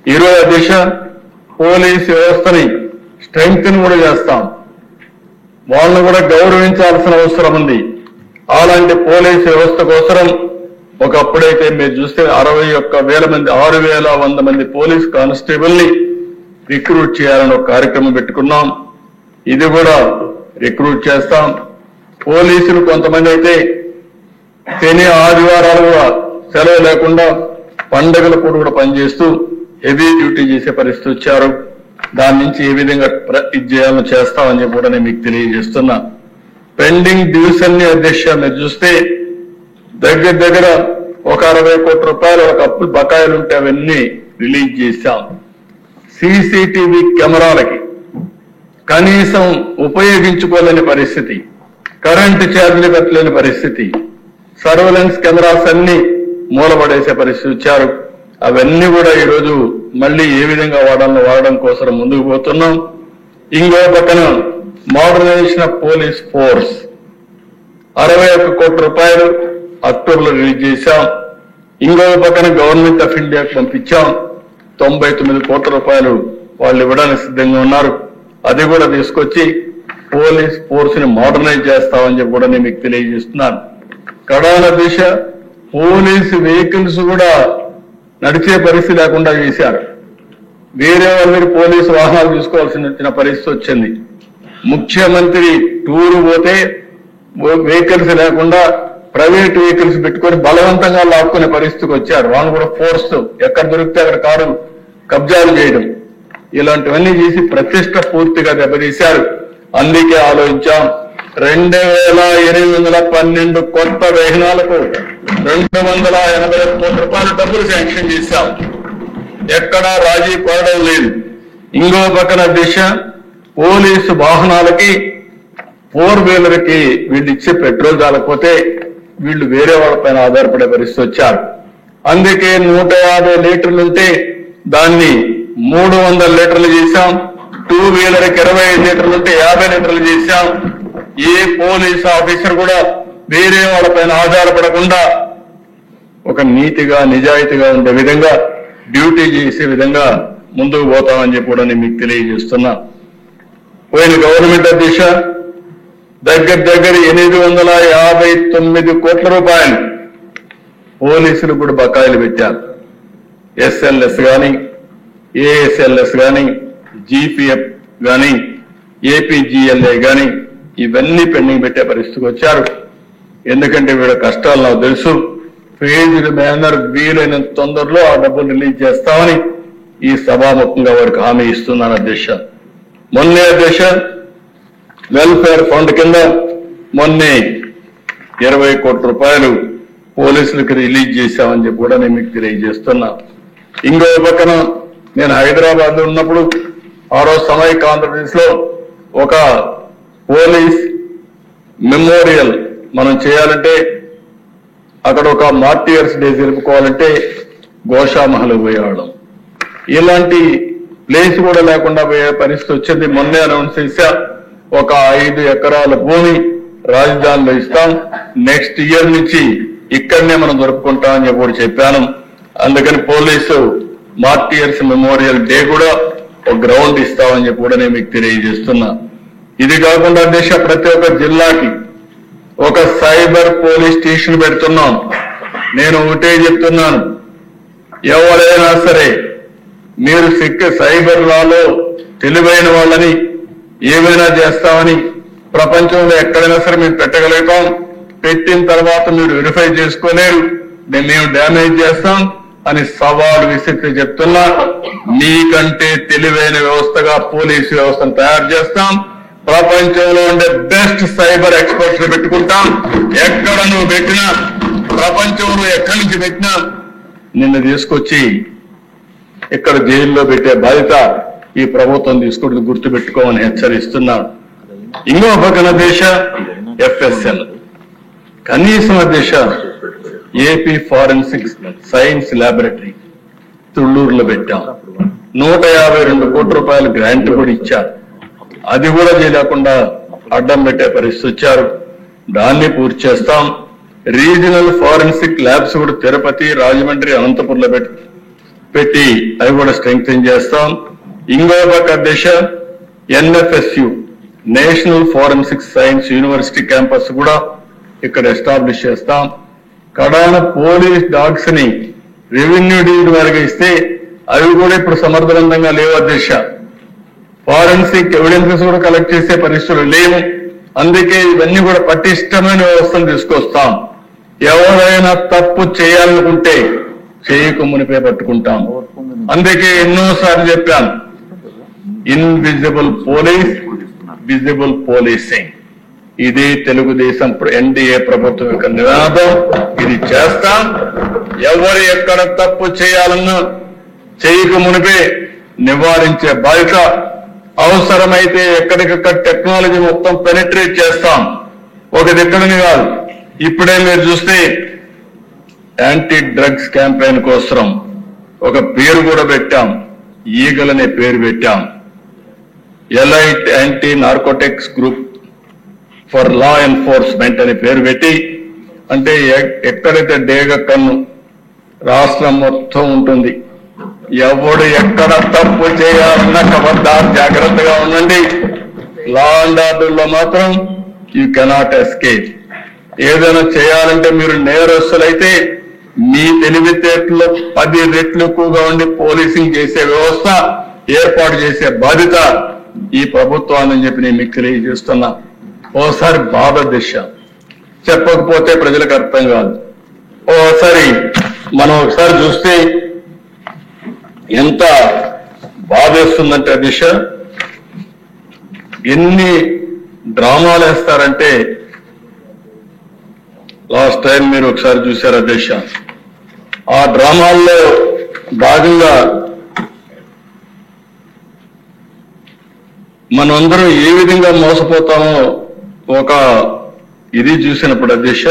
ఈరోజు దిశ పోలీస్ వ్యవస్థని స్ట్రెంగ్త్ కూడా చేస్తాం. వాళ్ళను కూడా గౌరవించాల్సిన అవసరం ఉంది. అలాంటి పోలీస్ వ్యవస్థ కోసం ఒకప్పుడైతే మీరు చూస్తే 61,000 మంది 6,100 మంది పోలీస్ కానిస్టేబుల్ ని రిక్రూట్ చేయాలని ఒక కార్యక్రమం పెట్టుకున్నాం. ఇది కూడా రిక్రూట్ చేస్తాం. పోలీసులు కొంతమంది అయితే శని ఆదివారాలు కూడా సెలవు లేకుండా పండుగల కూడా పనిచేస్తూ హెవీ డ్యూటీ చేసే పరిస్థితి వచ్చారు. దాని నుంచి ఏ విధంగా ఇది చేయాలని చేస్తామని కూడా నేను మీకు తెలియజేస్తున్నా. పెండింగ్ డ్యూస్ అన్ని అధ్యక్ష మీరు చూస్తే దగ్గర ఒక 60 కోట్ల రూపాయలు ఒక అప్పులు బకాయిలు ఉంటే అవన్నీ రిలీజ్ చేశాం. సీసీటీవీ కెమెరాలకి కనీసం ఉపయోగించుకోలేని పరిస్థితి, కరెంటు ఛార్జీలు కట్టలేని పరిస్థితి, సర్వేలెన్స్ కెమెరాస్ అన్ని మూలపడేసే పరిస్థితి వచ్చారు. అవన్నీ కూడా ఈరోజు మళ్ళీ ఏ విధంగా వాడడం కోసం ముందుకు పోతున్నాం. ఇంకో పక్కన మోడర్నైజేషన్ ఆఫ్ పోలీస్ ఫోర్స్ 61 కోట్ల రూపాయలు అక్టోబర్లో రిలీజ్ చేశాం. ఇంకో పక్కన గవర్నమెంట్ ఆఫ్ ఇండియాకు పంపించాం. 99 కోట్ల రూపాయలు వాళ్ళు ఇవ్వడానికి సిద్ధంగా ఉన్నారు. అది కూడా తీసుకొచ్చి పోలీస్ ఫోర్స్ ని మోడర్నైజ్ చేస్తామని చెప్పి కూడా నేను మీకు తెలియజేస్తున్నాను. కడాన దిశ పోలీసు వెహికల్స్ కూడా నడిచే పరిస్థితి లేకుండా చేశారు. వేరే వాళ్ళ పోలీసు వాహనాలు తీసుకోవాల్సిన పరిస్థితి వచ్చింది. ముఖ్యమంత్రి టూరు పోతే వెహికల్స్ లేకుండా ప్రైవేట్ వెహికల్స్ పెట్టుకొని బలవంతంగా లాక్కునే పరిస్థితికి వచ్చారు. వాళ్ళు కూడా ఫోర్స్ ఎక్కడ దొరికితే అక్కడ కారు కబ్జాలు చేయడం, ఇలాంటివన్నీ చేసి ప్రతిష్ట పూర్తిగా దెబ్బతీశారు. అందుకే ఆలోచించాం 2,812 కొత్త వాహనాలకు 280 కోట్ల రూపాయల డబ్బులు శాంక్షన్ చేశాం. ఎక్కడా రాజీ పడడం లేదు. ఇంకో పక్కన దిశ పోలీసు వాహనాలకి 4-వీలర్కి వీళ్ళు ఇచ్చే పెట్రోల్ చాలకపోతే వీళ్ళు వేరే వాళ్ళపైన ఆధారపడే పరిస్థితి వచ్చారు. అందుకే 150 లీటర్లు ఉంటే దాన్ని 300 లీటర్లు చేశాం. 2-వీలర్కి 25 లీటర్లు ఉంటే 50 లీటర్లు చేశాం. ఏ పోలీస్ ఆఫీసర్ కూడా వేరే వాళ్ళపైన ఆధారపడకుండా ఒక నీతిగా నిజాయితీగా ఉండే విధంగా డ్యూటీ చేసే విధంగా ముందుకు పోతామని చెప్పి కూడా నేను మీకు తెలియజేస్తున్నా. పోయిన గవర్నమెంట్ దిశ దగ్గర 859 కోట్ల రూపాయలు పోలీసులు కూడా బకాయిలు పెట్టారు. ఎస్ఎల్ఎస్ గాని, ఏఎస్ఎల్ఎస్ గాని, జీపీఎఫ్ గాని, ఏపీజీఎల్ఏ గాని ఇవన్నీ పెండింగ్ పెట్టే పరిస్థితికి వచ్చారు. ఎందుకంటే వీళ్ళ కష్టాలు నాకు తెలుసు. ఫేజ్డ్ మేనర్ వీలైనంత తొందరలో ఆ డబ్బులు రిలీజ్ చేస్తామని ఈ సభాముఖంగా వారికి హామీ ఇస్తున్నాను అధ్యక్ష. మొన్నే అధ్యక్ష వెల్ఫేర్ ఫండ్ కింద మొన్నే 20 కోట్ల రూపాయలు పోలీసులకు రిలీజ్ చేశామని చెప్పి కూడా నేను మీకు తెలియజేస్తున్నా. ఇంకో పక్కన నేను హైదరాబాద్ లో ఉన్నప్పుడు ఆ రోజు సమైక్య ఆంధ్రప్రదేశ్ లో ఒక పోలీస్ మెమోరియల్ మనం చేయాలంటే అక్కడ ఒక మార్టియర్స్ డే జరుపుకోవాలంటే గోషామహల్ పోయేవాళ్ళం. ఇలాంటి ప్లేస్ కూడా లేకుండా పోయే పరిస్థితి వచ్చింది. మొన్నే అనౌన్స్ చేశా ఒక 5 ఎకరాల భూమి రాజధానిలో ఇస్తాం, నెక్స్ట్ ఇయర్ నుంచి ఇక్కడనే మనం జరుపుకుంటామని చెప్పి చెప్పాను. అందుకని పోలీసు మార్టియర్స్ మెమోరియల్ డే కూడా ఒక గ్రౌండ్ ఇస్తామని చెప్పి కూడా నేను మీకు తెలియజేస్తున్నా. ఇది కాకుండా అధ్యక్ష ప్రతి ఒక్క జిల్లాకి ఒక సైబర్ పోలీస్ స్టేషన్ పెడుతున్నాం. నేను ఒకటే చెప్తున్నాను, ఎవరైనా సరే మీరు సైబర్ లాలో తెలివైన వాళ్ళని ఏమైనా చేస్తామని ప్రపంచంలో ఎక్కడైనా సరే మీరు పెట్టగలుగుతాం. పెట్టిన తర్వాత మీరు వెరిఫై చేసుకోలేరు, మేము డ్యామేజ్ చేస్తాం అని సవాలు విసిరితే చెప్తున్నా. మీకంటే తెలివైన వ్యవస్థగా పోలీసు వ్యవస్థను తయారు చేస్తాం. ప్రపంచంలో ఉండే బెస్ట్ సైబర్ ఎక్స్పర్ట్స్ పెట్టుకుంటాం. ఎక్కడ నువ్వు పెట్టినా, ప్రపంచంలో ఎక్కడి నుంచి పెట్టినా నిన్ను తీసుకొచ్చి ఇక్కడ జైల్లో పెట్టే బాధ్యత ఈ ప్రభుత్వం తీసుకుంటూ గుర్తుపెట్టుకోమని హెచ్చరిస్తున్నాను. ఇంకో పక్కన దేశ ఎఫ్ఎస్ఎల్ కనీసం దేశ ఏపీ ఫారెన్సిక్ సైన్స్ ల్యాబొరేటరీ తుళ్ళూరులో పెట్టాం. 152 కోట్ల రూపాయలు గ్రాంట్ కూడా ఇచ్చారు. అది కూడా చేయలేకుండా అడ్డం పెట్టే పరిస్థితి వచ్చారు. దాన్ని పూర్తి చేస్తాం. రీజనల్ ఫారెన్సిక్ ల్యాబ్స్ కూడా తిరుపతి, రాజమండ్రి, అనంతపురంలో పెట్టి అవి కూడా స్ట్రెంగ్తెన్ చేస్తాం. ఇంకో పక్క దిశ NFSU national forensic science university campus కూడా ఇక్కడ ఎస్టాబ్లిష్ చేస్తాం. కడాన పోలీస్ డాగ్స్ ని రెవెన్యూ డీడ్ వరకు ఇస్తే అవి కూడా ఇప్పుడు సమర్థవంతంగా లేవు అధ్యక్ష. ఫారెన్సిక్ ఎవిడెన్సెస్ కూడా కలెక్ట్ చేసే పరిస్థితులు లేవు. అందుకే ఇవన్నీ కూడా పటిష్టమైన వ్యవస్థను తీసుకొస్తాం. ఎవరైనా తప్పు చేయాలనుకుంటే చేయకు మునిపే పట్టుకుంటాం. అందుకే ఎన్నోసార్లు చెప్పాను, ఇన్విజిబుల్ పోలీస్ విజిబుల్ పోలీసింగ్. ఇది తెలుగుదేశం NDA ప్రభుత్వం యొక్క నినాదం. ఇది చేస్తాం. ఎవరు ఎక్కడ తప్పు చేయాలన్నా చేయకు మునిపే నివారించే బాధ్యత. అవసరమైతే ఎక్కడికక్కడ టెక్నాలజీ మొత్తం పెనిట్రేట్ చేస్తాం. ఒక దగ్గరని కాదు. ఇప్పుడే మీరు చూస్తే యాంటీ డ్రగ్స్ క్యాంపెయిన్ కోసం ఒక పేరు కూడా పెట్టాం. ఈగల్ అనే పేరు పెట్టాం. Elite anti narcotics group for law enforcement అనే పేరు పెట్టి, అంటే ఎక్కడైతే డేగ కన్ను రాష్ట్రం మొత్తం ఉంటుంది. ఎవడు ఎక్కడ తప్పు చేయాలన్నా ఖబర్దార్ జాగ్రత్తగా ఉండండి. లా అండ్ ఆర్డర్లో మాత్రం యూ కెనాట్ ఎస్కేప్. ఏదైనా చేయాలంటే మీరు నేరస్తులైతే మీ తెలివితేటలో 10 రెట్లు ఎక్కువగా ఉండి పోలీసింగ్ చేసే వ్యవస్థ ఏర్పాటు చేసే బాధ్యత ఈ ప్రభుత్వాన్ని చెప్పి నేను మీకు తెలియజేస్తున్నా. ఓసారి బాధ దిశ చెప్పకపోతే ప్రజలకు అర్థం కాదు. ఓసారి మనం ఒకసారి చూస్తే ఎంత బాధేస్తుందంటే దిశ ఎన్ని డ్రామాలు వేస్తారంటే, లాస్ట్ టైం మీరు ఒకసారి చూశారు అధ్యక్ష. ఆ డ్రామాల్లో భాగంగా మనందరం ఏ విధంగా మోసపోతామో ఒక ఇది చూసినప్పుడు అధ్యక్ష